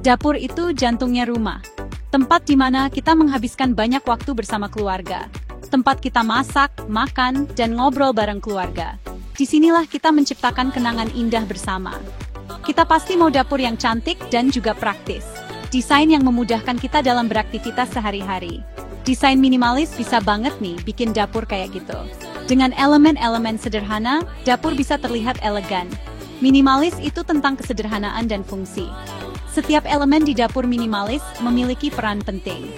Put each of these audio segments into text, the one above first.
Dapur itu jantungnya rumah. Tempat di mana kita menghabiskan banyak waktu bersama keluarga. Tempat kita masak, makan, dan ngobrol bareng keluarga. Disinilah kita menciptakan kenangan indah bersama. Kita pasti mau dapur yang cantik dan juga praktis. Desain yang memudahkan kita dalam beraktivitas sehari-hari. Desain minimalis bisa banget nih bikin dapur kayak gitu. Dengan elemen-elemen sederhana, dapur bisa terlihat elegan. Minimalis itu tentang kesederhanaan dan fungsi. Setiap elemen di dapur minimalis memiliki peran penting.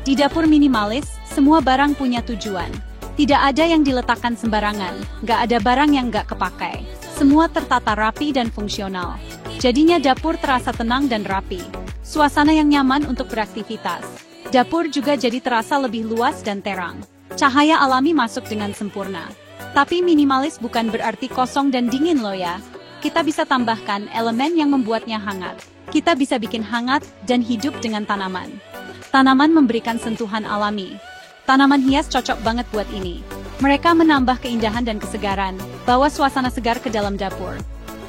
Di dapur minimalis, semua barang punya tujuan. Tidak ada yang diletakkan sembarangan, nggak ada barang yang nggak kepakai. Semua tertata rapi dan fungsional. Jadinya dapur terasa tenang dan rapi. Suasana yang nyaman untuk beraktivitas. Dapur juga jadi terasa lebih luas dan terang. Cahaya alami masuk dengan sempurna. Tapi minimalis bukan berarti kosong dan dingin loh ya. Kita bisa tambahkan elemen yang membuatnya hangat. Kita bisa bikin hangat dan hidup dengan tanaman. Tanaman memberikan sentuhan alami. Tanaman hias cocok banget buat ini. Mereka menambah keindahan dan kesegaran, bawa suasana segar ke dalam dapur.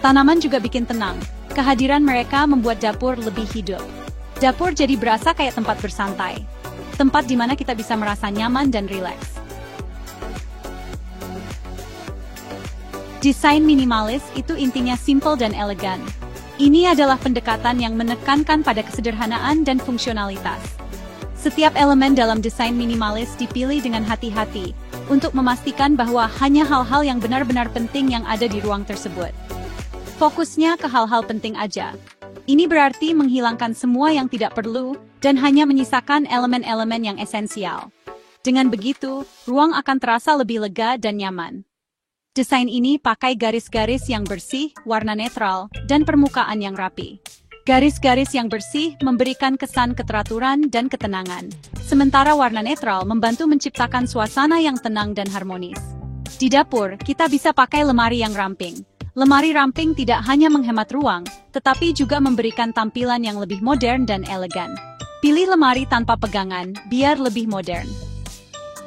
Tanaman juga bikin tenang. Kehadiran mereka membuat dapur lebih hidup. Dapur jadi berasa kayak tempat bersantai. Tempat di mana kita bisa merasa nyaman dan rileks. Desain minimalis itu intinya simple dan elegan. Ini adalah pendekatan yang menekankan pada kesederhanaan dan fungsionalitas. Setiap elemen dalam desain minimalis dipilih dengan hati-hati untuk memastikan bahwa hanya hal-hal yang benar-benar penting yang ada di ruang tersebut. Fokusnya ke hal-hal penting aja. Ini berarti menghilangkan semua yang tidak perlu dan hanya menyisakan elemen-elemen yang esensial. Dengan begitu, ruang akan terasa lebih lega dan nyaman. Desain ini pakai garis-garis yang bersih, warna netral, dan permukaan yang rapi. Garis-garis yang bersih memberikan kesan keteraturan dan ketenangan, sementara warna netral membantu menciptakan suasana yang tenang dan harmonis. Di dapur, kita bisa pakai lemari yang ramping. Lemari ramping tidak hanya menghemat ruang, tetapi juga memberikan tampilan yang lebih modern dan elegan. Pilih lemari tanpa pegangan, biar lebih modern.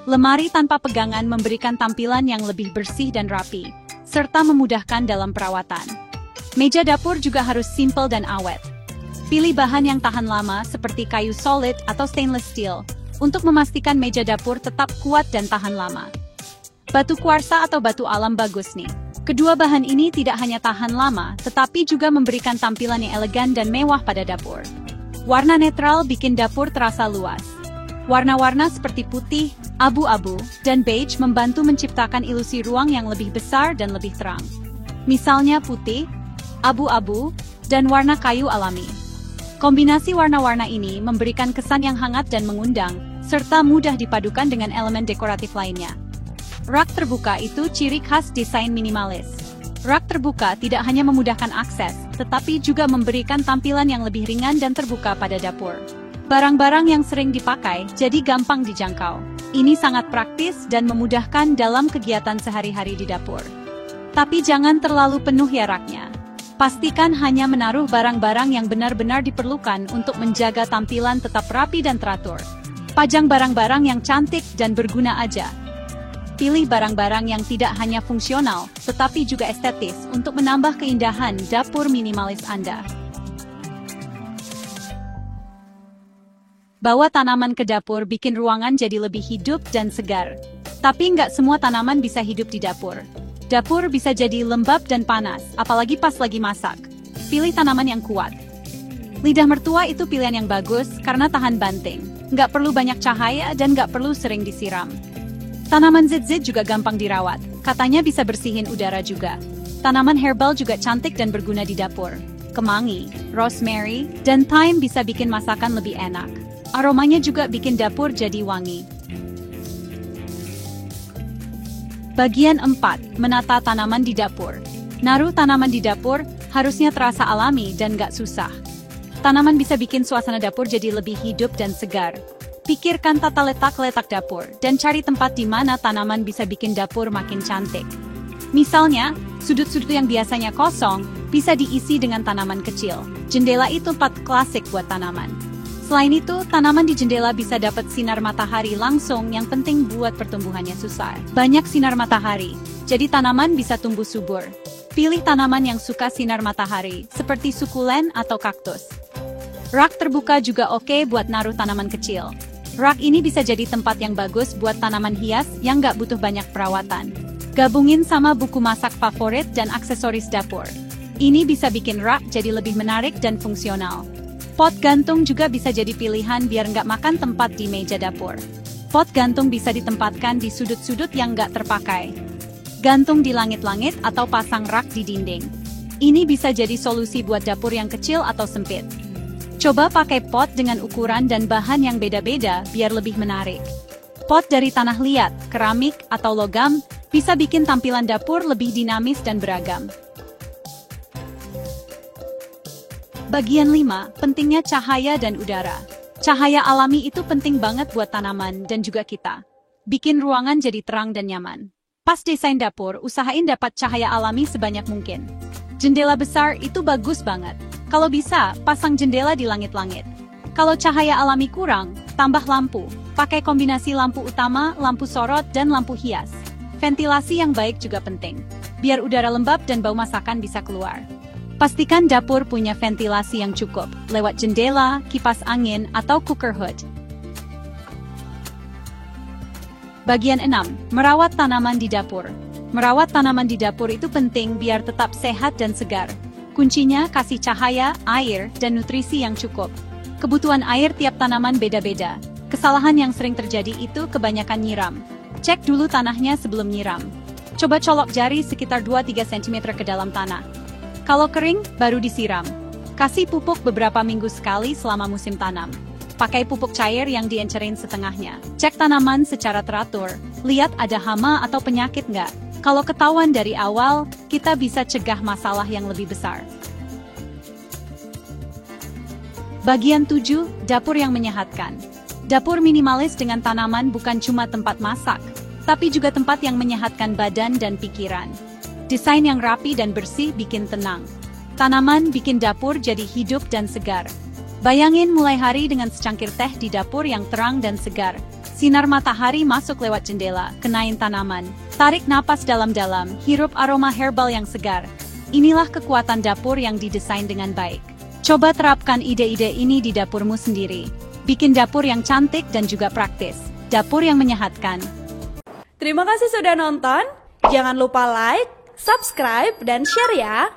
Lemari tanpa pegangan memberikan tampilan yang lebih bersih dan rapi, serta memudahkan dalam perawatan. Meja dapur juga harus simple dan awet. Pilih bahan yang tahan lama seperti kayu solid atau stainless steel, untuk memastikan meja dapur tetap kuat dan tahan lama. Batu kuarsa atau batu alam bagus nih. Kedua bahan ini tidak hanya tahan lama, tetapi juga memberikan tampilan yang elegan dan mewah pada dapur. Warna netral bikin dapur terasa luas. Warna-warna seperti putih, abu-abu, dan beige membantu menciptakan ilusi ruang yang lebih besar dan lebih terang. Misalnya putih, abu-abu, dan warna kayu alami. Kombinasi warna-warna ini memberikan kesan yang hangat dan mengundang, serta mudah dipadukan dengan elemen dekoratif lainnya. Rak terbuka itu ciri khas desain minimalis. Rak terbuka tidak hanya memudahkan akses, tetapi juga memberikan tampilan yang lebih ringan dan terbuka pada dapur. Barang-barang yang sering dipakai jadi gampang dijangkau. Ini sangat praktis dan memudahkan dalam kegiatan sehari-hari di dapur. Tapi jangan terlalu penuh ya raknya. Pastikan hanya menaruh barang-barang yang benar-benar diperlukan untuk menjaga tampilan tetap rapi dan teratur. Pajang barang-barang yang cantik dan berguna aja. Pilih barang-barang yang tidak hanya fungsional, tetapi juga estetis untuk menambah keindahan dapur minimalis Anda. Bawa tanaman ke dapur bikin ruangan jadi lebih hidup dan segar. Tapi nggak semua tanaman bisa hidup di dapur. Dapur bisa jadi lembab dan panas, apalagi pas lagi masak. Pilih tanaman yang kuat. Lidah mertua itu pilihan yang bagus karena tahan banting. Nggak perlu banyak cahaya dan nggak perlu sering disiram. Tanaman zit-zit juga gampang dirawat. Katanya bisa bersihin udara juga. Tanaman herbal juga cantik dan berguna di dapur. Kemangi, rosemary, dan thyme bisa bikin masakan lebih enak. Aromanya juga bikin dapur jadi wangi. Bagian 4. Menata tanaman di dapur. Naruh tanaman di dapur harusnya terasa alami dan gak susah. Tanaman bisa bikin suasana dapur jadi lebih hidup dan segar. Pikirkan tata letak dapur dan cari tempat di mana tanaman bisa bikin dapur makin cantik. Misalnya, sudut-sudut yang biasanya kosong bisa diisi dengan tanaman kecil. Jendela itu tempat klasik buat tanaman. Selain itu, tanaman di jendela bisa dapat sinar matahari langsung yang penting buat pertumbuhannya susah. Banyak sinar matahari, jadi tanaman bisa tumbuh subur. Pilih tanaman yang suka sinar matahari, seperti sukulen atau kaktus. Rak terbuka juga oke buat naruh tanaman kecil. Rak ini bisa jadi tempat yang bagus buat tanaman hias yang nggak butuh banyak perawatan. Gabungin sama buku masak favorit dan aksesoris dapur. Ini bisa bikin rak jadi lebih menarik dan fungsional. Pot gantung juga bisa jadi pilihan biar nggak makan tempat di meja dapur. Pot gantung bisa ditempatkan di sudut-sudut yang nggak terpakai. Gantung di langit-langit atau pasang rak di dinding. Ini bisa jadi solusi buat dapur yang kecil atau sempit. Coba pakai pot dengan ukuran dan bahan yang beda-beda biar lebih menarik. Pot dari tanah liat, keramik, atau logam bisa bikin tampilan dapur lebih dinamis dan beragam. Bagian 5, pentingnya cahaya dan udara. Cahaya alami itu penting banget buat tanaman dan juga kita. Bikin ruangan jadi terang dan nyaman. Pas desain dapur, usahain dapat cahaya alami sebanyak mungkin. Jendela besar itu bagus banget. Kalau bisa, pasang jendela di langit-langit. Kalau cahaya alami kurang, tambah lampu. Pakai kombinasi lampu utama, lampu sorot, dan lampu hias. Ventilasi yang baik juga penting. Biar udara lembab dan bau masakan bisa keluar. Pastikan dapur punya ventilasi yang cukup, lewat jendela, kipas angin, atau cooker hood. Bagian 6. Merawat tanaman di dapur. Merawat tanaman di dapur itu penting biar tetap sehat dan segar. Kuncinya kasih cahaya, air, dan nutrisi yang cukup. Kebutuhan air tiap tanaman beda-beda. Kesalahan yang sering terjadi itu kebanyakan nyiram. Cek dulu tanahnya sebelum nyiram. Coba colok jari sekitar 2-3 cm ke dalam tanah. Kalau kering, baru disiram. Kasih pupuk beberapa minggu sekali selama musim tanam. Pakai pupuk cair yang diencerin setengahnya. Cek tanaman secara teratur. Lihat ada hama atau penyakit nggak. Kalau ketahuan dari awal, kita bisa cegah masalah yang lebih besar. Bagian 7, dapur yang menyehatkan. Dapur minimalis dengan tanaman bukan cuma tempat masak, tapi juga tempat yang menyehatkan badan dan pikiran. Desain yang rapi dan bersih bikin tenang. Tanaman bikin dapur jadi hidup dan segar. Bayangin mulai hari dengan secangkir teh di dapur yang terang dan segar. Sinar matahari masuk lewat jendela, kenain tanaman. Tarik napas dalam-dalam, hirup aroma herbal yang segar. Inilah kekuatan dapur yang didesain dengan baik. Coba terapkan ide-ide ini di dapurmu sendiri. Bikin dapur yang cantik dan juga praktis. Dapur yang menyehatkan. Terima kasih sudah nonton. Jangan lupa like, subscribe, dan share ya.